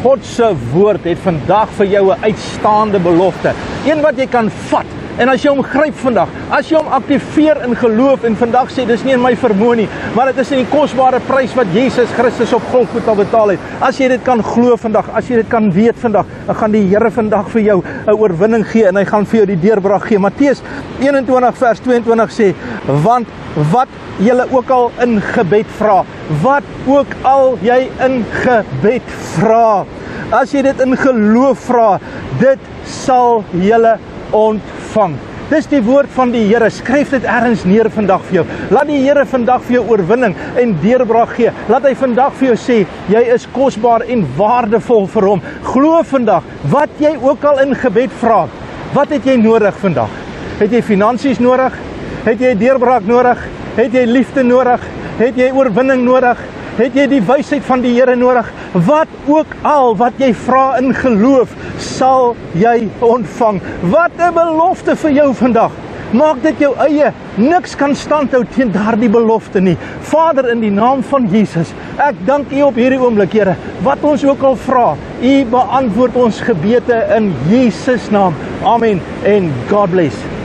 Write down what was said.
God se woord het vandag vir jou 'n uitstaande belofte. Een wat jy kan vat. En as jy hom gryp vandag, as jy hom aktiveer in geloof en vandag sê, dis nie in my vermoë nie, maar dit is in die kosbare prys wat Jesus Christus op Golgotha betaal het. As jy dit kan glo vandag, as jy dit kan weet vandag, dan gaan die Here vandag vir jou 'n oorwinning gee en hy gaan vir jou die deurbraak gee. Matteus 21 vers 22 sê, want wat julle ook al in gebed vra, wat ook al jy in gebed vra, as jy dit in geloof vra, dit sal julle ontvang. Dis die woord van die Here. Skryf dit ergens neer vandag vir jou. Laat die Here vandag vir jou oorwinning en deurbraak gee. Laat hy vandag vir jou sê, jy is kosbaar en waardevol vir hom. Glo vandag, wat jy ook al in gebed vra. Wat het jy nodig vandag? Het jy finansies nodig? Het jy deurbraak nodig? Het jy liefde nodig? Het jy oorwinning nodig? Het jy die wysheid van die Here nodig? Wat ook al wat jy vra in geloof, sal jy ontvang. Wat 'n belofte vir jou vandag. Maak dit jou eie. Niks kan standhou teen daardie belofte nie. Vader, in die naam van Jesus, ek dank U op hierdie oomblik, Here. Wat ons ook al vra, U beantwoord ons gebede in Jesus naam. Amen en God bless.